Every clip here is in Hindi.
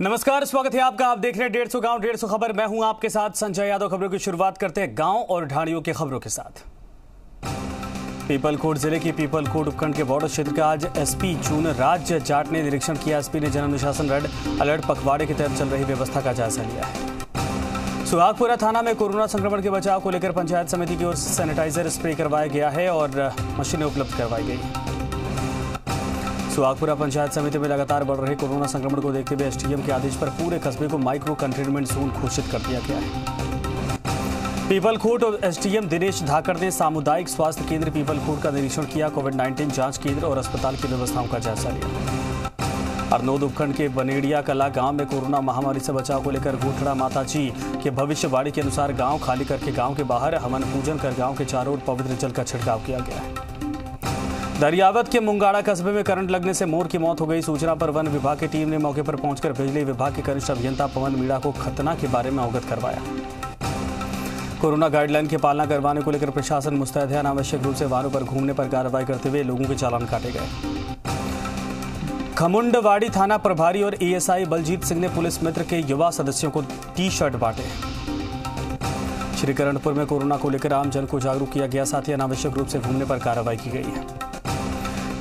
नमस्कार, स्वागत है आपका। आप देख रहे हैं 150 गांव 150 खबर। मैं हूं आपके साथ संजय यादव। खबरों की शुरुआत करते हैं गांव और ढाणियों की खबरों के साथ। पीपलकोट जिले की पीपलकोट उपखंड के बॉर्डर क्षेत्र का आज एसपी चून राज्य जाट ने निरीक्षण किया। एसपी ने जन अनुशासन रेड अलर्ट पखवाड़े के तहत चल रही व्यवस्था का जायजा लिया है। सुहागपुरा थाना में कोरोना संक्रमण के बचाव को लेकर पंचायत समिति की ओर से सैनिटाइजर स्प्रे करवाया गया है और मशीनें उपलब्ध करवाई गई। सुहागपुरा पंचायत समिति में लगातार बढ़ रहे कोरोना संक्रमण को देखते हुए एसडीएम के आदेश पर पूरे कस्बे को माइक्रो कंटेनमेंट जोन घोषित कर दिया गया है। पीपलकोट और एसडीएम दिनेश धाकड़ ने सामुदायिक स्वास्थ्य केंद्र पीपलकोट का निरीक्षण किया। कोविड-19 जांच केंद्र और अस्पताल की व्यवस्थाओं का जायजा लिया। हरनौद उपखंड के बनेड़िया कला गांव में कोरोना महामारी से बचाव को लेकर गोठड़ा माता जी के भविष्यवाणी के अनुसार गांव खाली करके गांव के बाहर हवन पूजन कर गांव के चारों ओर पवित्र जल का छिड़काव किया गया है। दरियावत के मुंगाड़ा कस्बे में करंट लगने से मोर की मौत हो गई। सूचना पर वन विभाग की टीम ने मौके पर पहुंचकर बिजली विभाग के कनिष्ठ अभियंता पवन मीणा को खतना के बारे में अवगत करवाया। कोरोना गाइडलाइन की पालना करवाने को लेकर प्रशासन मुस्तैद है। अनावश्यक रूप से वाहनों पर घूमने पर कार्रवाई करते हुए लोगों के चालान काटे गए। खमुंडवाड़ी थाना प्रभारी और एएसआई बलजीत सिंह ने पुलिस मित्र के युवा सदस्यों को टी-शर्ट बांटे। श्रीकरणपुर में कोरोना को लेकर आम जन को जागरूक किया गया। साथ ही अनावश्यक रूप से घूमने पर कार्रवाई की गई है।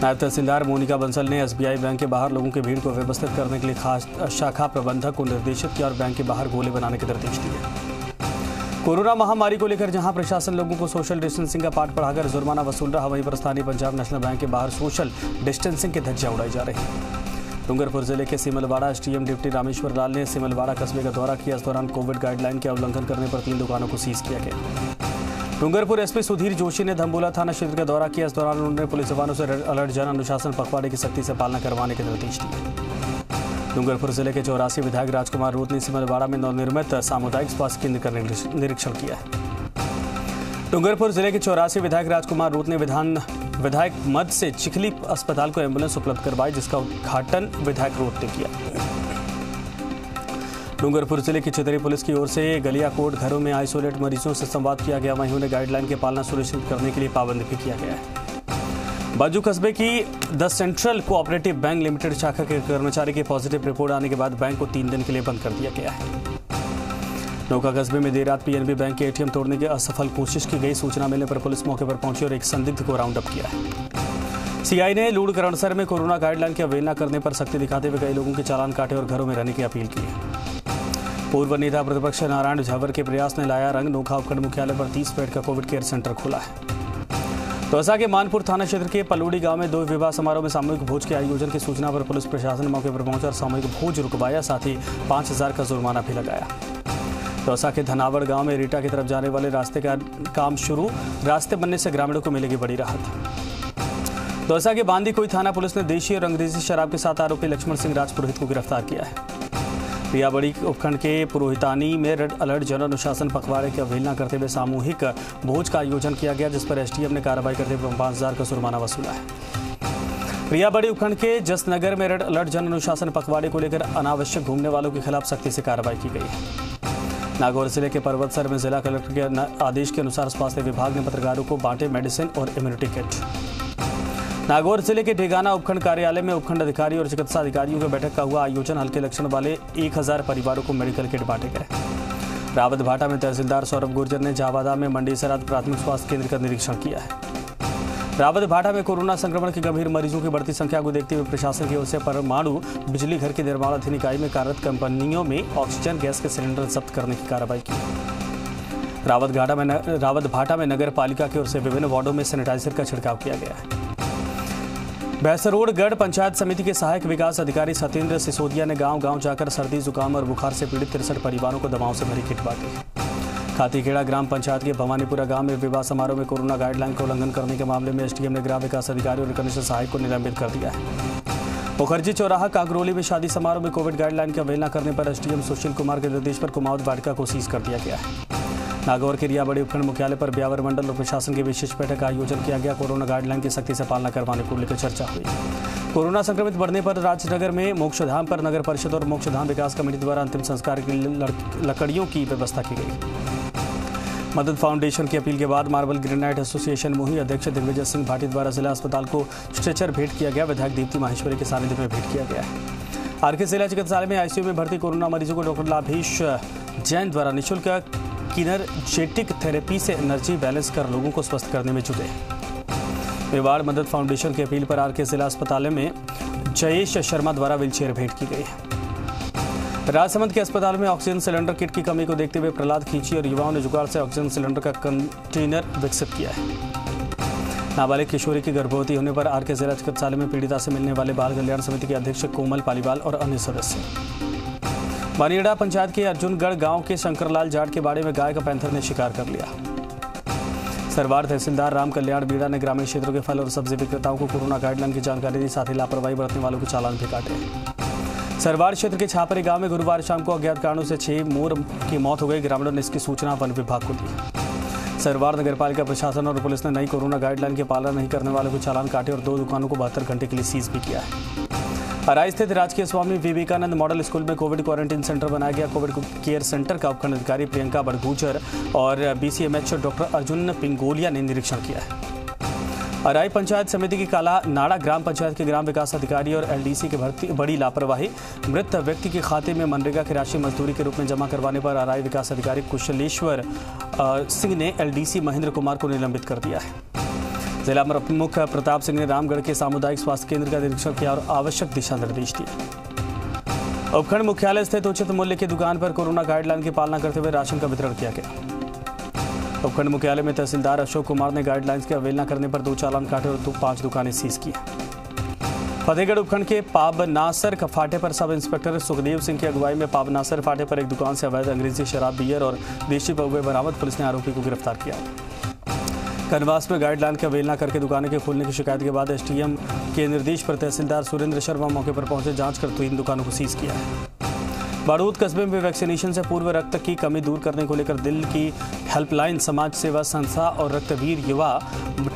नायब तहसीलदार मोनिका बंसल ने एसबीआई बैंक के बाहर लोगों की भीड़ को व्यवस्थित करने के लिए खास शाखा प्रबंधक को निर्देशित किया और बैंक के बाहर गोले बनाने के निर्देश दिए। कोरोना महामारी को लेकर जहां प्रशासन लोगों को सोशल डिस्टेंसिंग का पाठ पढ़ाकर जुर्माना वसूल रहा, वहीं पर स्थानीय पंजाब नेशनल बैंक के बाहर सोशल डिस्टेंसिंग की धज्जियां उड़ाई जा रही है। डूंगरपुर जिले के सिमलवाड़ा एसडीएम डिप्टी रामेश्वर लाल ने सिमलवाड़ा कस्बे का दौरा किया। इस दौरान कोविड गाइडलाइन के उल्लंघन करने पर 3 दुकानों को सीज किया गया। डूंगरपुर एसपी सुधीर जोशी ने धम्बोला थाना क्षेत्र का दौरा किया। इस दौरान उन्होंने पुलिस जवानों से रेड अलर्ट जन अनुशासन पखवाड़े की सख्ती से पालना करवाने के निर्देश दिए। डूंगरपुर जिले के 84 विधायक राजकुमार रूत ने सिमलवाड़ा में नवनिर्मित सामुदायिक स्वास्थ्य केंद्र का निरीक्षण किया है। डूंगरपुर जिले के 84 विधायक राजकुमार रूत ने विधायक मद से चिखली अस्पताल को एम्बुलेंस उपलब्ध करवाई, जिसका उद्घाटन विधायक रूत ने किया। डूंगरपुर जिले की चितरी पुलिस की ओर से गलियाकोट घरों में आइसोलेट मरीजों से संवाद किया गया। वहीं उन्हें गाइडलाइन की पालना सुनिश्चित करने के लिए पाबंद भी किया गया है। बाजू कस्बे की the central cooperative bank limited शाखा के कर्मचारी की पॉजिटिव रिपोर्ट आने के बाद बैंक को 3 दिन के लिए बंद कर दिया गया है। नौका कस्बे में देर रात पीएनबी बैंक के एटीएम तोड़ने की असफल कोशिश की गई। सूचना मिलने पर पुलिस मौके पर पहुंची और एक संदिग्ध को राउंड अप किया है। सीआई ने लूड़करणसर में कोरोना गाइडलाइन की अवहेलना करने पर सख्ती दिखाते हुए कई लोगों के चालान काटे और घरों में रहने की अपील की है। पूर्व नेता प्रतिपक्ष नारायण झावर के प्रयास ने लाया रंग। नोखा उपखंड मुख्यालय पर 30 बेड का कोविड केयर सेंटर खुला है। दौसा के मानपुर थाना क्षेत्र के पलोड़ी गांव में 2 विवाह समारोह में सामूहिक भोज के आयोजन की सूचना पर पुलिस प्रशासन मौके पर पहुंचा और सामूहिक भोज रुकवाया। साथ ही 5000 का जुर्माना भी लगाया। दौसा के धनावड़ गांव में रीटा की तरफ जाने वाले रास्ते का काम शुरू। रास्ते बनने से ग्रामीणों को मिलेगी बड़ी राहत। दौसा के बांदीकुई थाना पुलिस ने देशी और अंग्रेजी शराब के साथ आरोपी लक्ष्मण सिंह राजपुरोहित को गिरफ्तार किया है। पियाबड़ी उपखंड के पुरोहितानी में रेड अलर्ट जन अनुशासन पखवाड़े की अवहेलना करते हुए सामूहिक भोज का आयोजन किया गया, जिस पर एसडीएम ने कार्रवाई करते हुए 5000 का जुर्माना वसूला है। पियाबड़ी उपखंड के जसनगर में रेड अलर्ट जन अनुशासन पखवाड़े को लेकर अनावश्यक घूमने वालों के खिलाफ सख्ती से कार्रवाई की गई है। नागौर जिले के पर्वतसर में जिला कलेक्टर के आदेश के अनुसार स्वास्थ्य विभाग ने पत्रकारों को बांटे मेडिसिन और इम्यूनिटी किट। नागौर जिले के ढेगाना उपखंड कार्यालय में उपखंड अधिकारी और चिकित्सा अधिकारियों की बैठक का हुआ आयोजन। हल्के लक्षण वाले 1000 परिवारों को मेडिकल किट बांटे गए। रावत भाटा में तहसीलदार सौरभ गुर्जर ने जावादा में मंडी सराद प्राथमिक स्वास्थ्य केंद्र का निरीक्षण किया है। रावत भाटा में कोरोना संक्रमण के गंभीर मरीजों की बढ़ती संख्या को देखते हुए प्रशासन की ओर से परमाणु बिजली घर की निर्माणाधीन इकाई में कार्यरत कंपनियों में ऑक्सीजन गैस के सिलेंडर जब्त करने की कार्रवाई की। रावत भाटा में नगर पालिका की ओर से विभिन्न वार्डों में सैनिटाइजर का छिड़काव किया गया है। भैंसरोड पंचायत समिति के सहायक विकास अधिकारी सत्येंद्र सिसोदिया ने गांव-गांव जाकर सर्दी जुकाम और बुखार से पीड़ित 63 परिवारों को दवाओं से भरी किट बांटी। खातीखेड़ा ग्राम पंचायत के भवानीपुरा गांव में विवाह समारोह में कोरोना गाइडलाइन का उल्लंघन करने के मामले में एसडीएम ने ग्राम विकास अधिकारी और कनिष्ठ सहायक को निलंबित कर दिया है। मुखर्जी चौराहा कागरोली में शादी समारोह में कोविड गाइडलाइन की अवहेलना करने पर एसडीएम सुशील कुमार के निर्देश पर कुमाऊद वाटिका को सीज कर दिया गया है। नागौर के रियाबड़ी उपखंड मुख्यालय पर ब्यावर मंडल और प्रशासन की विशेष बैठक का आयोजन किया गया। कोरोना गाइडलाइन की सख्ती से पालना करवाने को लेकर चर्चा हुई। कोरोना संक्रमित बढ़ने पर राजनगर में मोक्षधाम पर नगर परिषद और मोक्षधाम विकास कमेटी द्वारा अंतिम संस्कार के लिए लकड़ियों की व्यवस्था की गई। मदद फाउंडेशन की अपील के बाद मार्बल ग्रेनाइट एसोसिएशन मोही अध्यक्ष दिग्विजय सिंह भाटी द्वारा जिला अस्पताल को स्ट्रेचर भेंट किया गया। विधायक दीप्ति माहेश्वरी के सानिध्य में भेंट किया गया है। आरके जिला चिकित्सालय में आईसीयू में भर्ती कोरोना मरीजों को डॉक्टर लाभेश जैन द्वारा निःशुल्क किनर्जेटिक थेरेपी से एनर्जी बैलेंस कर लोगों को स्वस्थ करने में जुटे। मेवाड़ मदद फाउंडेशन की अपील पर आरके जिला अस्पताल में जयेश शर्मा द्वारा व्हीलचेयर भेंट की गई। राजसमंद के अस्पताल में ऑक्सीजन सिलेंडर किट की कमी को देखते हुए प्रहलाद खींची और युवाओं ने जुगाड़ से ऑक्सीजन सिलेंडर का कंटेनर विकसित किया है। नाबालिग किशोरी की गर्भवती होने पर आरके जिला चिकित्सालय में पीड़िता से मिलने वाले बाल कल्याण समिति के अध्यक्ष कोमल पालीवाल और अन्य सदस्य। बानीड़ा पंचायत के अर्जुनगढ़ गांव के शंकरलाल जाट के बाड़े में गाय का पैंथर ने शिकार कर लिया। सरवार तहसीलदार राम कल्याण बीड़ा ने ग्रामीण क्षेत्रों के फल और सब्जी विक्रेताओं को कोरोना गाइडलाइन की जानकारी दी, साथ ही लापरवाही बरतने वालों को चालान भी काटे। सरवार क्षेत्र के छापरे गांव में गुरुवार शाम को अज्ञात कारणों से 6 मोर की मौत हो गई। ग्रामीणों ने इसकी सूचना वन विभाग को दी। सरवार नगरपालिका प्रशासन और पुलिस ने नई कोरोना गाइडलाइन की पालना नहीं करने वालों को चालान काटे और 2 दुकानों को 72 घंटे के लिए सीज भी किया है। अराई स्थित राजकीय स्वामी विवेकानंद मॉडल स्कूल में कोविड क्वारंटीन सेंटर बनाया गया। कोविड केयर सेंटर का उपखंड अधिकारी प्रियंका बड़गूजर और बीसीएमएच डॉक्टर अर्जुन पिंगोलिया ने निरीक्षण किया है। अराई पंचायत समिति की काला नाड़ा ग्राम पंचायत के ग्राम विकास अधिकारी और एलडीसी के बड़ी लापरवाही। मृत व्यक्ति के खाते में मनरेगा की राशि मजदूरी के रूप में जमा करवाने पर अराई विकास अधिकारी कुशलेश्वर सिंह ने एलडीसी महेंद्र कुमार को निलंबित कर दिया है। जिला प्रमुख प्रताप सिंह ने रामगढ़ के सामुदायिक स्वास्थ्य केंद्र का निरीक्षण किया और आवश्यक दिशा निर्देश दिए। उपखंड मुख्यालय स्थित उचित मूल्य की दुकान पर कोरोना गाइडलाइन की पालना करते हुए राशन का वितरण किया गया। उपखंड मुख्यालय में तहसीलदार अशोक कुमार ने गाइडलाइंस की अवहेलना करने पर 2 चालान काटे और 5 दुकानें सीज की। फतेहगढ़ उपखंड के पाबनासर फाटे पर सब इंस्पेक्टर सुखदेव सिंह की अगुवाई में पाबनासर फाटे पर एक दुकान से अवैध अंग्रेजी शराब, बियर और देशी पौवे बरामद। पुलिस ने आरोपी को गिरफ्तार किया। कनवास में गाइडलाइन की अवहेलना करके दुकानें के खोलने की शिकायत के बाद एसडीएम के निर्देश पर तहसीलदार सुरेंद्र शर्मा मौके पर पहुंचे, जांच कर 3 दुकानों को सीज किया है। बारूद कस्बे में वैक्सीनेशन से पूर्व रक्त की कमी दूर करने को लेकर दिल की हेल्पलाइन, समाज सेवा संस्था और रक्तवीर युवा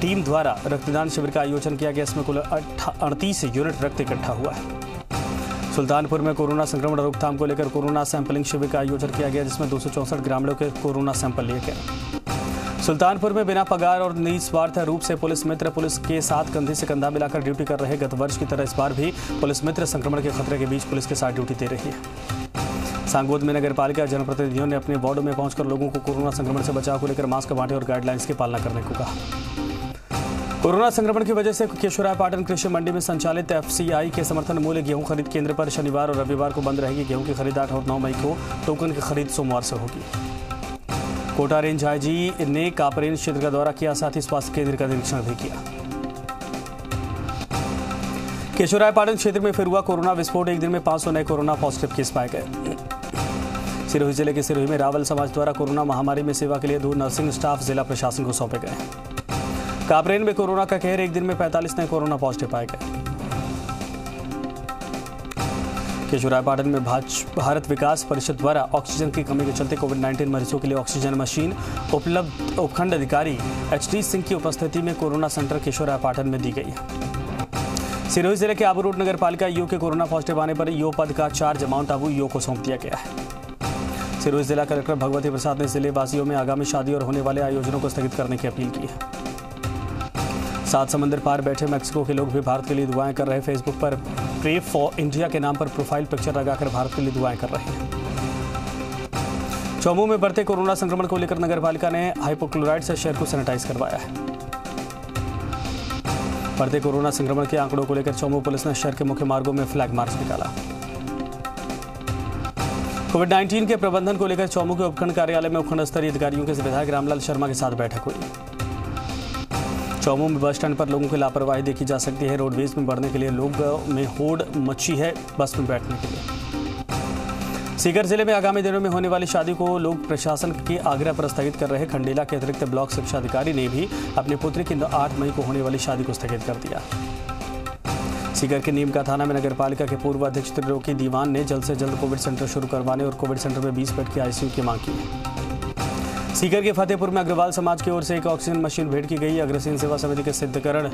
टीम द्वारा रक्तदान शिविर का आयोजन किया गया। इसमें कुल 38 यूनिट रक्त इकट्ठा हुआ है। सुल्तानपुर में कोरोना संक्रमण रोकथाम को लेकर कोरोना सैंपलिंग शिविर का आयोजन किया गया, जिसमें 264 ग्रामीणों के कोरोना सैंपल लिए गए। सुल्तानपुर में बिना पगार और निस्वार्थ रूप से पुलिस मित्र पुलिस के साथ कंधे से कंधा मिलाकर ड्यूटी कर रहे। गत वर्ष की तरह इस बार भी पुलिस मित्र संक्रमण के खतरे के बीच पुलिस के साथ ड्यूटी दे रही है। सांगोद में नगरपालिका जनप्रतिनिधियों ने अपने वार्डों में पहुंचकर लोगों को कोरोना संक्रमण से बचाव को लेकर मास्क बांटे और गाइडलाइंस की पालना करने को कहा। कोरोना संक्रमण की वजह से केशवरायपाटन कृषि मंडी में संचालित एफसीआई के समर्थन मूल्य गेहूं खरीद केंद्र पर शनिवार और रविवार को बंद रहेगी। गेहूं की खरीद 8 और 9 मई को, टोकन की खरीद सोमवार से होगी। कोटा रेंज आईजी ने कापरेन क्षेत्र का दौरा किया, साथ ही स्वास्थ्य केंद्र का निरीक्षण भी किया। केशवरायपाटन क्षेत्र में फिर हुआ कोरोना विस्फोट। एक दिन में 500 नए कोरोना पॉजिटिव केस पाए गए। सिरोही जिले के सिरोही में रावल समाज द्वारा कोरोना महामारी में सेवा के लिए 2 नर्सिंग स्टाफ जिला प्रशासन को सौंपे गए। कापरेन में कोरोना का कहर, एक दिन में 45 नए कोरोना पॉजिटिव पाए गए। केशवरायपाटन में भारत विकास परिषद द्वारा ऑक्सीजन की कमी के चलते कोविड-19 मरीजों के लिए ऑक्सीजन मशीन उपलब्ध। उपखंड अधिकारी एचडी सिंह की उपस्थिति में कोरोना सेंटर केशवरायपाटन में दी गई है। सिरोही जिले के आबू रोड नगर पालिका ईओ के कोरोना पॉजिटिव आने पर ईओ पद का चार्ज माउंट आबू ईओ को सौंप दिया गया है। सिरोही जिला कलेक्टर भगवती प्रसाद ने जिले वासियों में आगामी शादी और होने वाले आयोजनों को स्थगित करने की अपील की है। 7 समंदर पार बैठे मैक्सिको के लोग भी भारत के लिए दुआएं कर रहे। फेसबुक पर प्रे फॉर इंडिया के नाम पर प्रोफाइल पिक्चर लगाकर भारत के लिए दुआएं कर रहे हैं। चौमू में बढ़ते कोरोना संक्रमण को लेकर नगरपालिका ने हाइपोक्लोराइड से शहर को सैनिटाइज करवाया है। बढ़ते कोरोना संक्रमण के आंकड़ों को लेकर चौमू पुलिस ने शहर के मुख्य मार्गों में फ्लैग मार्च निकाला। कोविड-19 के प्रबंधन को लेकर चौमू के उपखंड कार्यालय में उपखंड स्तरीय अधिकारियों के विधायक रामलाल शर्मा के साथ बैठक हुई। चौमू में बस स्टैंड पर लोगों की लापरवाही देखी जा सकती है। रोडवेज में बढ़ने के लिए लोगों में होड़ मची है बस में बैठने के लिए। सीकर जिले में आगामी दिनों में होने वाली शादी को लोग प्रशासन के आग्रह पर स्थगित कर रहे। खंडेला के अतिरिक्त ब्लॉक शिक्षा अधिकारी ने भी अपनी पुत्री की 8 मई को होने वाली शादी को स्थगित कर दिया। सीकर के नीम का थाना में नगरपालिका के पूर्व अध्यक्ष त्रिलोकी दीवान ने जल्द से जल्द कोविड सेंटर शुरू करवाने और कोविड सेंटर में 20 बेड की आईसीयू की मांग की है। सीकर के फतेहपुर में अग्रवाल समाज की ओर से एक ऑक्सीजन मशीन भेंट की गई। अग्रसेन सेवा समिति के रिद्धकरण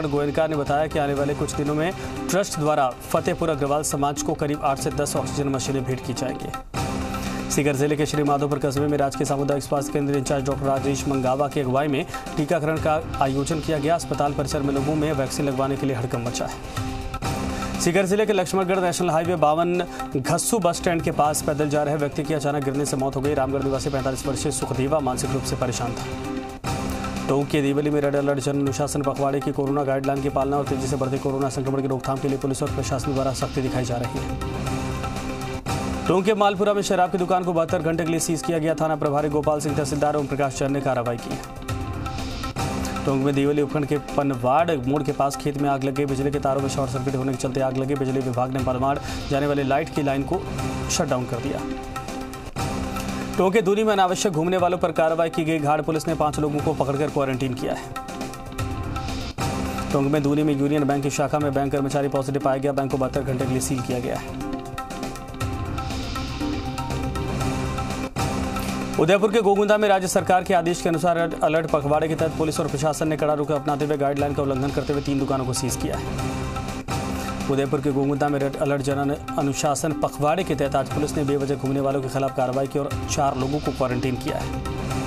गोयनका ने बताया कि आने वाले कुछ दिनों में ट्रस्ट द्वारा फतेहपुर अग्रवाल समाज को करीब 8 से 10 ऑक्सीजन मशीनें भेंट की जाएंगी। सीकर जिले के श्री माधोपुर कस्बे में राजकीय सामुदायिक स्वास्थ्य केंद्र इंचार्ज डॉक्टर राजेश मंगावा की अगुवाई में टीकाकरण का आयोजन किया गया। अस्पताल परिसर में लोगों में वैक्सीन लगवाने के लिए हड़कंप मचा है। सीकर जिले के Laxmangarh national highway 52 घस्सू bus stand के पास पैदल जा रहे व्यक्ति की अचानक गिरने से मौत हो गई। रामगढ़ निवासी 45 वर्षीय सुखदेवा मानसिक रूप से परेशान था। टोंक के दिवली में रेड अलर्ट जन अनुशासन पखवाड़े की कोरोना गाइडलाइन की पालना और तेजी से बढ़ते कोरोना संक्रमण की रोकथाम के लिए पुलिस और प्रशासन द्वारा सख्ती दिखाई जा रही है। टोंक के मालपुरा में शराब की दुकान को 72 घंटे के लिए सीज किया गया। थाना प्रभारी गोपाल सिंह, तहसीलदार ओम प्रकाश चंद ने कार्रवाई की। टोंक में दिवली उपखंड के पनवाड़ मोड़ के पास खेत में आग लग गई। बिजली के तारों में शॉर्ट सर्किट होने के चलते आग लगी। बिजली विभाग ने पनवाड़ जाने वाली लाइट की लाइन को शट डाउन कर दिया। टोंक के दूरी में अनावश्यक घूमने वालों पर कार्रवाई की गई। घाट पुलिस ने 5 लोगों को पकड़कर क्वारंटीन किया है। टोंक में दूरी में यूनियन बैंक की शाखा में बैंक कर्मचारी पॉजिटिव पाया गया। बैंक को 72 घंटे के लिए सील किया गया है। उदयपुर के गोगुंदा में राज्य सरकार के आदेश के अनुसार अलर्ट पखवाड़े के तहत पुलिस और प्रशासन ने कड़ा रुख अपनाते हुए गाइडलाइन का उल्लंघन करते हुए 3 दुकानों को सीज किया है। उदयपुर के गोगुंदा में रेड अलर्ट जन अनुशासन पखवाड़े के तहत आज पुलिस ने बेवजह घूमने वालों के खिलाफ कार्रवाई की और 4 लोगों को क्वारंटीन किया है।